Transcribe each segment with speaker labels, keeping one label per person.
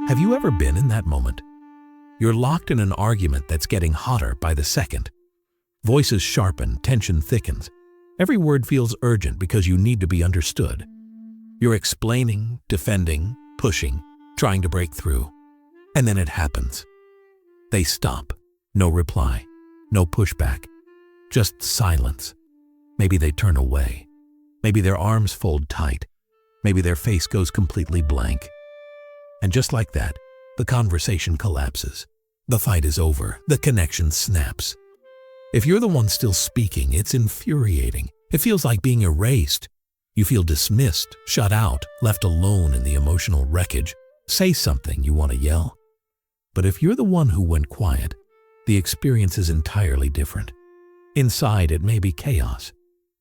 Speaker 1: Have you ever been in that moment? You're locked in an argument that's getting hotter by the second. Voices sharpen, tension thickens. Every word feels urgent because you need to be understood. You're explaining, defending, pushing, trying to break through. And then it happens. They stop. No reply. No pushback. Just silence. Maybe they turn away. Maybe their arms fold tight. Maybe their face goes completely blank. And just like that, the conversation collapses. The fight is over. The connection snaps. If you're the one still speaking, it's infuriating. It feels like being erased. You feel dismissed, shut out, left alone in the emotional wreckage. Say something, you want to yell. But if you're the one who went quiet, the experience is entirely different. Inside, it may be chaos.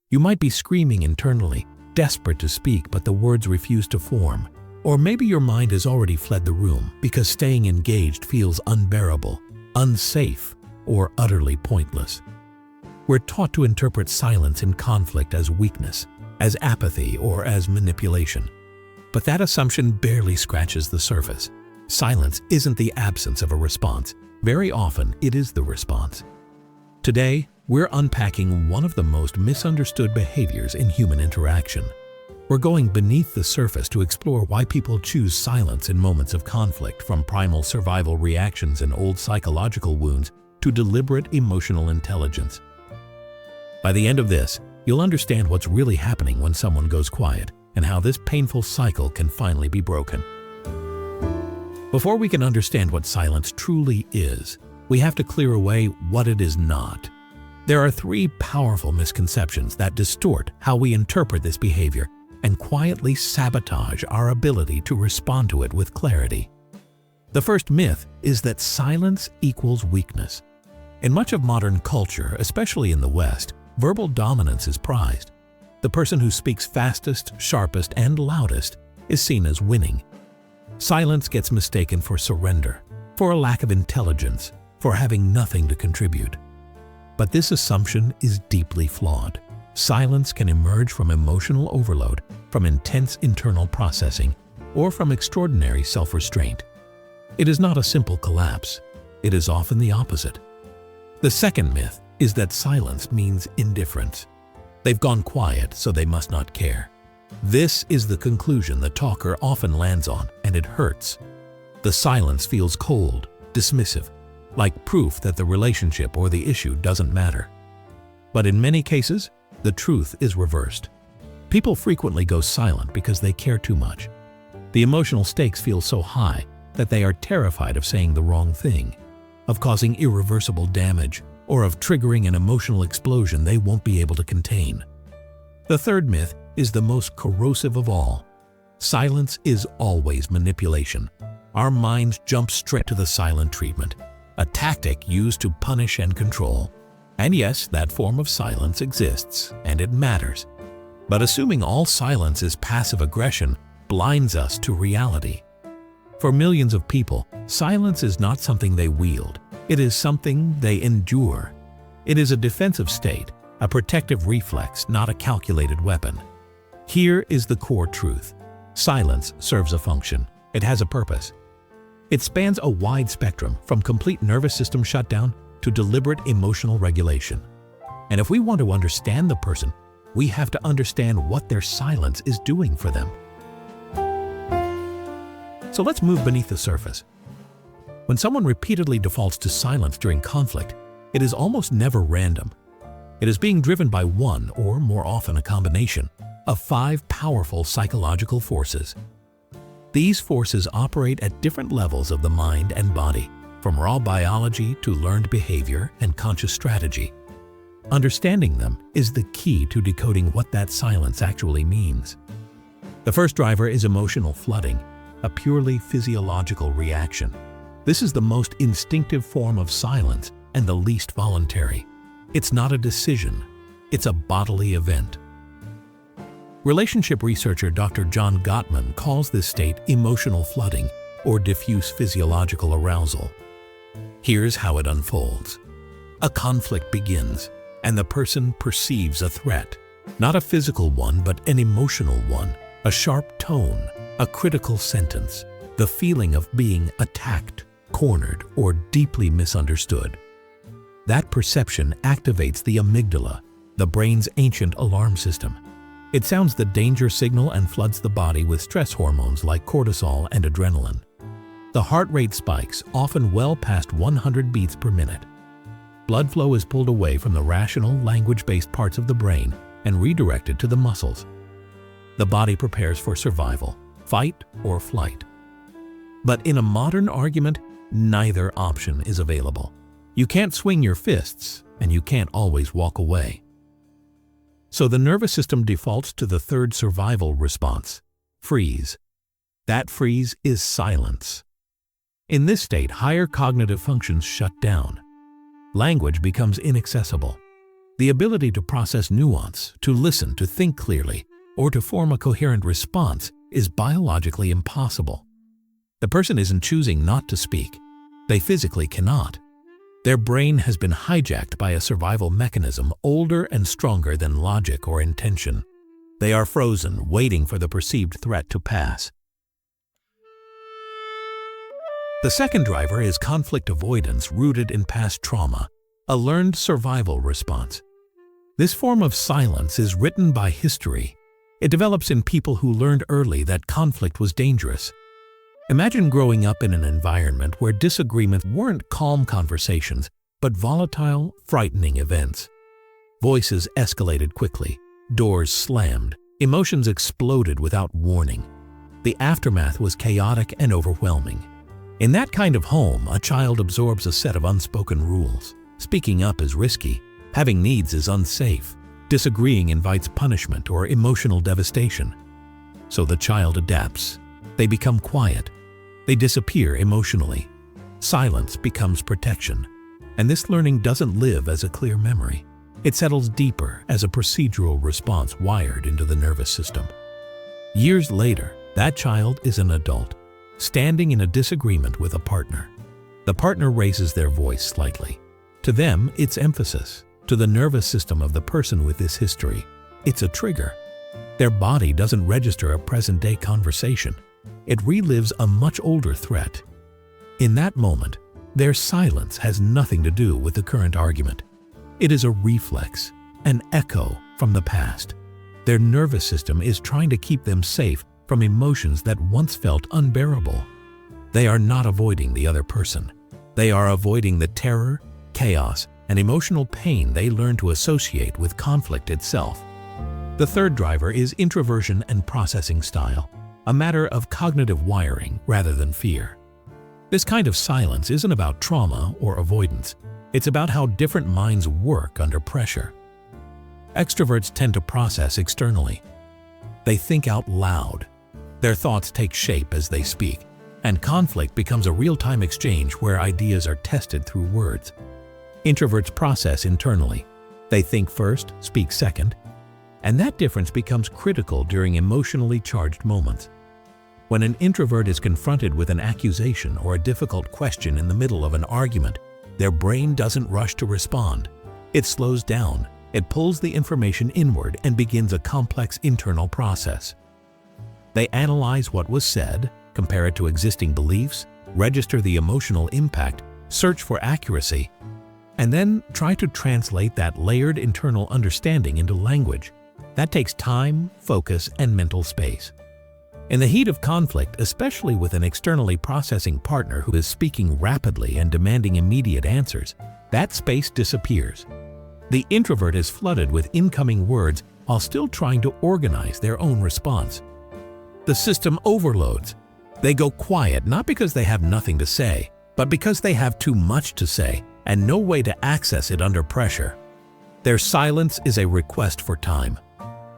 Speaker 1: You might be screaming internally, desperate to speak, but the words refuse to form. Or maybe your mind has already fled the room because staying engaged feels unbearable, unsafe, or utterly pointless. We're taught to interpret silence in conflict as weakness, as apathy, or as manipulation. But that assumption barely scratches the surface. Silence isn't the absence of a response. Very often, it is the response. Today, we're unpacking one of the most misunderstood behaviors in human interaction. We're going beneath the surface to explore why people choose silence in moments of conflict, from primal survival reactions and old psychological wounds to deliberate emotional intelligence. By the end of this, you'll understand what's really happening when someone goes quiet and how this painful cycle can finally be broken. Before we can understand what silence truly is, we have to clear away what it is not. There are three powerful misconceptions that distort how we interpret this behavior and quietly sabotage our ability to respond to it with clarity. The first myth is that silence equals weakness. In much of modern culture, especially in the West, verbal dominance is prized. The person who speaks fastest, sharpest, and loudest is seen as winning. Silence gets mistaken for surrender, for a lack of intelligence, for having nothing to contribute. But this assumption is deeply flawed. Silence can emerge from emotional overload, from intense internal processing, or from extraordinary self-restraint. It is not a simple collapse. It is often the opposite. The second myth is that silence means indifference. They've gone quiet, so they must not care. This is the conclusion the talker often lands on, and it hurts. The silence feels cold, dismissive, like proof that the relationship or the issue doesn't matter. But in many cases, the truth is reversed. People frequently go silent because they care too much. The emotional stakes feel so high that they are terrified of saying the wrong thing, of causing irreversible damage, or of triggering an emotional explosion they won't be able to contain. The third myth is the most corrosive of all. Silence is always manipulation. Our minds jump straight to the silent treatment, a tactic used to punish and control. And yes, that form of silence exists, and it matters. But assuming all silence is passive aggression blinds us to reality. For millions of people, silence is not something they wield. It is something they endure. It is a defensive state, a protective reflex, not a calculated weapon. Here is the core truth. Silence serves a function. It has a purpose. It spans a wide spectrum, from complete nervous system shutdown to deliberate emotional regulation. And if we want to understand the person, we have to understand what their silence is doing for them. So let's move beneath the surface. When someone repeatedly defaults to silence during conflict, it is almost never random. It is being driven by one, or more often a combination, of 5 powerful psychological forces. These forces operate at different levels of the mind and body, from raw biology to learned behavior and conscious strategy. Understanding them is the key to decoding what that silence actually means. The first driver is emotional flooding, a purely physiological reaction. This is the most instinctive form of silence and the least voluntary. It's not a decision, it's a bodily event. Relationship researcher Dr. John Gottman calls this state emotional flooding or diffuse physiological arousal. Here's how it unfolds. A conflict begins, and the person perceives a threat. Not a physical one, but an emotional one, a sharp tone, a critical sentence. the feeling of being attacked, cornered, or deeply misunderstood. That perception activates the amygdala, the brain's ancient alarm system. It sounds the danger signal and floods the body with stress hormones like cortisol and adrenaline. The heart rate spikes, often well past 100 beats per minute. Blood flow is pulled away from the rational, language-based parts of the brain and redirected to the muscles. The body prepares for survival, fight or flight. But in a modern argument, neither option is available. You can't swing your fists, and you can't always walk away. So the nervous system defaults to the third survival response: freeze. That freeze is silence. In this state, higher cognitive functions shut down. Language becomes inaccessible. The ability to process nuance, to listen, to think clearly, or to form a coherent response is biologically impossible. The person isn't choosing not to speak. They physically cannot. Their brain has been hijacked by a survival mechanism older and stronger than logic or intention. They are frozen, waiting for the perceived threat to pass. The second driver is conflict avoidance rooted in past trauma, a learned survival response. This form of silence is written by history. It develops in people who learned early that conflict was dangerous. Imagine growing up in an environment where disagreements weren't calm conversations, but volatile, frightening events. Voices escalated quickly, doors slammed, emotions exploded without warning. The aftermath was chaotic and overwhelming. In that kind of home, a child absorbs a set of unspoken rules. Speaking up is risky. Having needs is unsafe. Disagreeing invites punishment or emotional devastation. So the child adapts. They become quiet. They disappear emotionally. Silence becomes protection. And this learning doesn't live as a clear memory. It settles deeper as a procedural response wired into the nervous system. Years later, that child is an adult, standing in a disagreement with a partner. The partner raises their voice slightly. To them, it's emphasis. To the nervous system of the person with this history, it's a trigger. Their body doesn't register a present-day conversation. It relives a much older threat. In that moment, their silence has nothing to do with the current argument. It is a reflex, an echo from the past. Their nervous system is trying to keep them safe from emotions that once felt unbearable. They are not avoiding the other person. They are avoiding the terror, chaos, and emotional pain they learn to associate with conflict itself. The third driver is introversion and processing style, a matter of cognitive wiring rather than fear. This kind of silence isn't about trauma or avoidance. It's about how different minds work under pressure. Extroverts tend to process externally. They think out loud. Their thoughts take shape as they speak, and conflict becomes a real-time exchange where ideas are tested through words. Introverts process internally. They think first, speak second, and that difference becomes critical during emotionally charged moments. When an introvert is confronted with an accusation or a difficult question in the middle of an argument, their brain doesn't rush to respond. It slows down, it pulls the information inward and begins a complex internal process. They analyze what was said, compare it to existing beliefs, register the emotional impact, search for accuracy, and then try to translate that layered internal understanding into language. That takes time, focus, and mental space. In the heat of conflict, especially with an externally processing partner who is speaking rapidly and demanding immediate answers, that space disappears. The introvert is flooded with incoming words while still trying to organize their own response. The system overloads. They go quiet not because they have nothing to say, but because they have too much to say and no way to access it under pressure. Their silence is a request for time,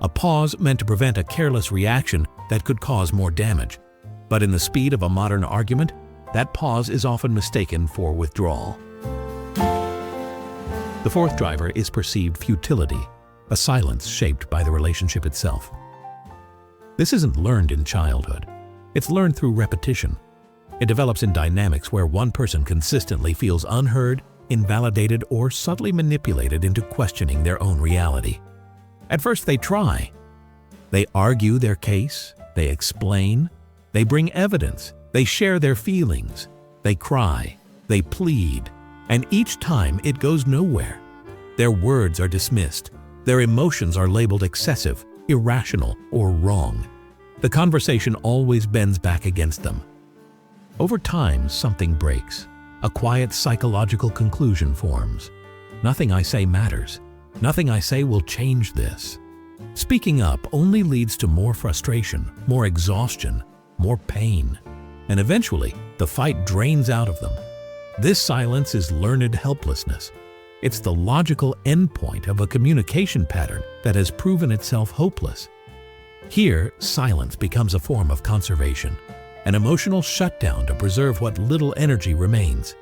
Speaker 1: a pause meant to prevent a careless reaction that could cause more damage. But in the speed of a modern argument, that pause is often mistaken for withdrawal. The fourth driver is perceived futility, a silence shaped by the relationship itself. This isn't learned in childhood. It's learned through repetition. It develops in dynamics where one person consistently feels unheard, invalidated, or subtly manipulated into questioning their own reality. At first they try. They argue their case, they explain, they bring evidence, They share their feelings, they cry, they plead, and each time it goes nowhere. Their words are dismissed, their emotions are labeled excessive, irrational, or wrong. The conversation always bends back against them. Over time, something breaks. A quiet psychological conclusion forms. Nothing I say matters. Nothing I say will change this. Speaking up only leads to more frustration, more exhaustion, more pain. And eventually, the fight drains out of them. This silence is learned helplessness. It's the logical endpoint of a communication pattern that has proven itself hopeless. Here, silence becomes a form of conservation, an emotional shutdown to preserve what little energy remains.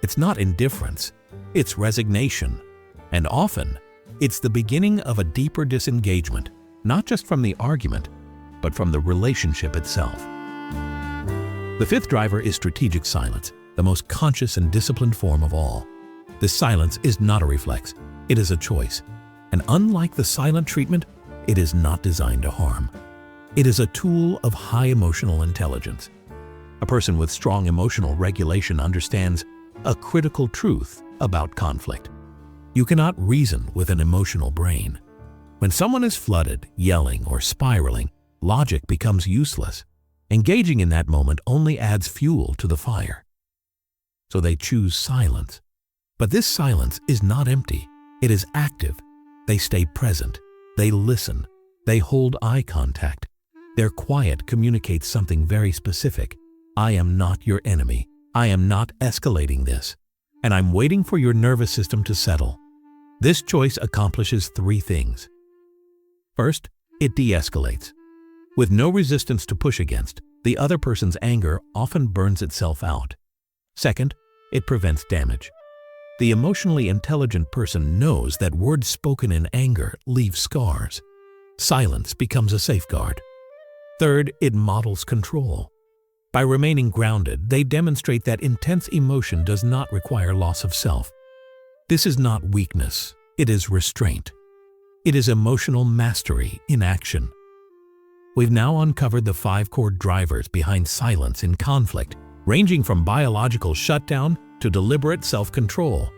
Speaker 1: It's not indifference, it's resignation. And often, it's the beginning of a deeper disengagement, not just from the argument, but from the relationship itself. The fifth driver is strategic silence, the most conscious and disciplined form of all. This silence is not a reflex, it is a choice. And unlike the silent treatment, it is not designed to harm. It is a tool of high emotional intelligence. A person with strong emotional regulation understands a critical truth about conflict. You cannot reason with an emotional brain. When someone is flooded, yelling, or spiraling, logic becomes useless. Engaging in that moment only adds fuel to the fire. So they choose silence. But this silence is not empty. It is active. They stay present. They listen. They hold eye contact. Their quiet communicates something very specific. I am not your enemy. I am not escalating this. And I'm waiting for your nervous system to settle. This choice accomplishes three things. First, it de-escalates. With no resistance to push against, the other person's anger often burns itself out. Second, it prevents damage. The emotionally intelligent person knows that words spoken in anger leave scars. Silence becomes a safeguard. Third, it models control. By remaining grounded, they demonstrate that intense emotion does not require loss of self. This is not weakness, it is restraint. It is emotional mastery in action. We've now uncovered the 5 core drivers behind silence in conflict, ranging from biological shutdown to deliberate self-control.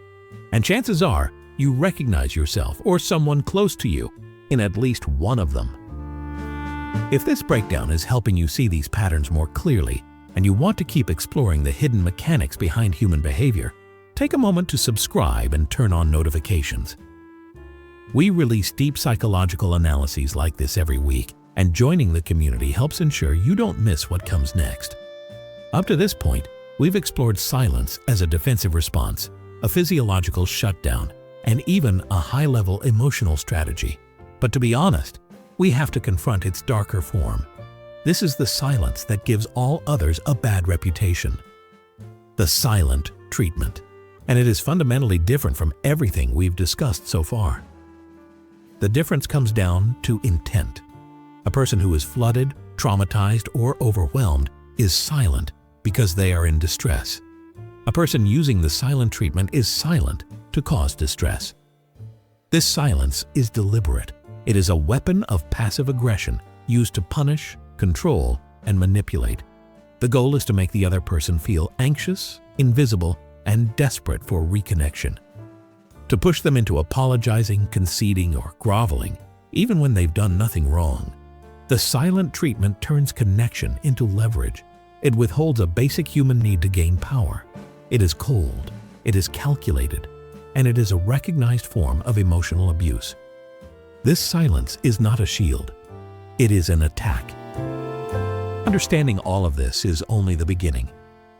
Speaker 1: And chances are, you recognize yourself or someone close to you in at least one of them. If this breakdown is helping you see these patterns more clearly, and you want to keep exploring the hidden mechanics behind human behavior, take a moment to subscribe and turn on notifications. We release deep psychological analyses like this every week, and joining the community helps ensure you don't miss what comes next. Up to this point, we've explored silence as a defensive response, a physiological shutdown, and even a high-level emotional strategy. But to be honest, we have to confront its darker form. This is the silence that gives all others a bad reputation. The silent treatment. And it is fundamentally different from everything we've discussed so far. The difference comes down to intent. A person who is flooded, traumatized, or overwhelmed is silent because they are in distress. A person using the silent treatment is silent to cause distress. This silence is deliberate. It is a weapon of passive aggression used to punish, control, and manipulate. The goal is to make the other person feel anxious, invisible, and desperate for reconnection. To push them into apologizing, conceding, or groveling, even when they've done nothing wrong. The silent treatment turns connection into leverage. It withholds a basic human need to gain power. It is cold, it is calculated, and it is a recognized form of emotional abuse. This silence is not a shield. It is an attack. Understanding all of this is only the beginning.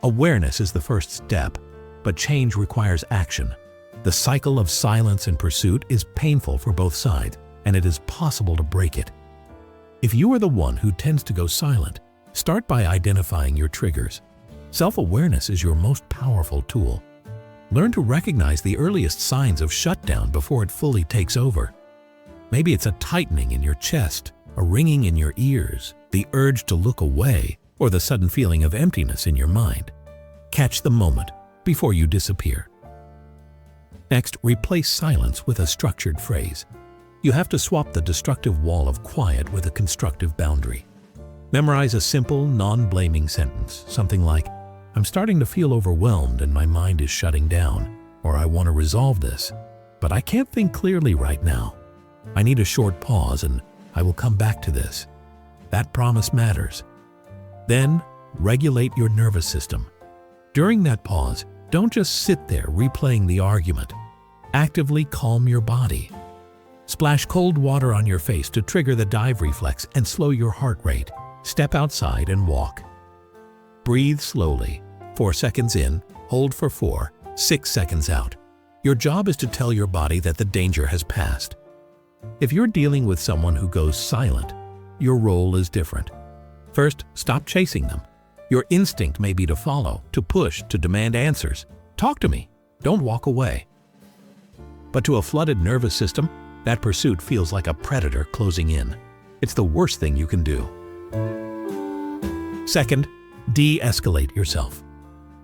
Speaker 1: Awareness is the first step, but change requires action. The cycle of silence and pursuit is painful for both sides, and it is possible to break it. If you are the one who tends to go silent, start by identifying your triggers. Self-awareness is your most powerful tool. Learn to recognize the earliest signs of shutdown before it fully takes over. Maybe it's a tightening in your chest, a ringing in your ears, the urge to look away, or the sudden feeling of emptiness in your mind. Catch the moment before you disappear. Next, replace silence with a structured phrase. You have to swap the destructive wall of quiet with a constructive boundary. Memorize a simple, non-blaming sentence, something like, "I'm starting to feel overwhelmed and my mind is shutting down," or "I want to resolve this, but I can't think clearly right now. I need a short pause and I will come back to this." That promise matters. Then, regulate your nervous system. During that pause, don't just sit there replaying the argument. Actively calm your body. Splash cold water on your face to trigger the dive reflex and slow your heart rate. Step outside and walk. Breathe slowly. 4 seconds in, hold for 4, 6 seconds out. Your job is to tell your body that the danger has passed. If you're dealing with someone who goes silent, your role is different. First, stop chasing them. Your instinct may be to follow, to push, to demand answers. "Talk to me. Don't walk away." But to a flooded nervous system, that pursuit feels like a predator closing in. It's the worst thing you can do. Second, de-escalate yourself.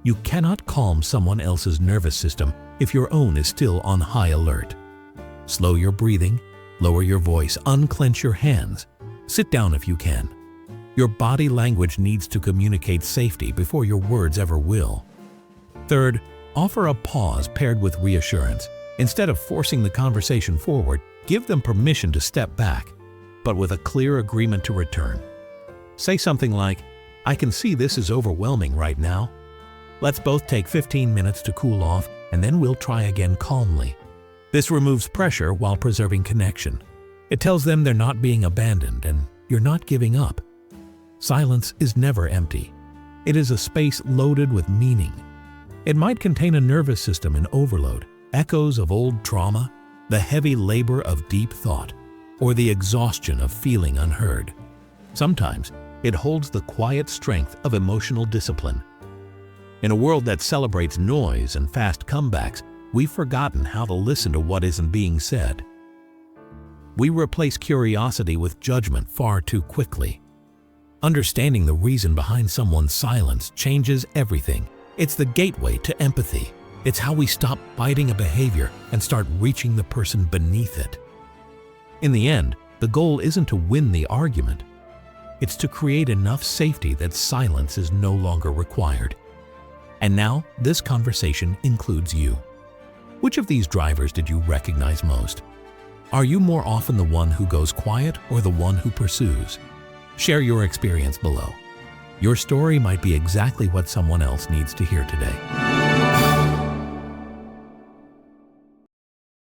Speaker 1: You cannot calm someone else's nervous system if your own is still on high alert. Slow your breathing, lower your voice, unclench your hands. Sit down if you can. Your body language needs to communicate safety before your words ever will. Third, offer a pause paired with reassurance. Instead of forcing the conversation forward, give them permission to step back, but with a clear agreement to return. Say something like, "I can see this is overwhelming right now. Let's both take 15 minutes to cool off, and then we'll try again calmly." This removes pressure while preserving connection. It tells them they're not being abandoned and you're not giving up. Silence is never empty. It is a space loaded with meaning. It might contain a nervous system in overload, echoes of old trauma, the heavy labor of deep thought, or the exhaustion of feeling unheard. Sometimes, it holds the quiet strength of emotional discipline. In a world that celebrates noise and fast comebacks, we've forgotten how to listen to what isn't being said. We replace curiosity with judgment far too quickly. Understanding the reason behind someone's silence changes everything. It's the gateway to empathy. It's how we stop fighting a behavior and start reaching the person beneath it. In the end, the goal isn't to win the argument. It's to create enough safety that silence is no longer required. And now, this conversation includes you. Which of these drivers did you recognize most? Are you more often the one who goes quiet or the one who pursues? Share your experience below. Your story might be exactly what someone else needs to hear today.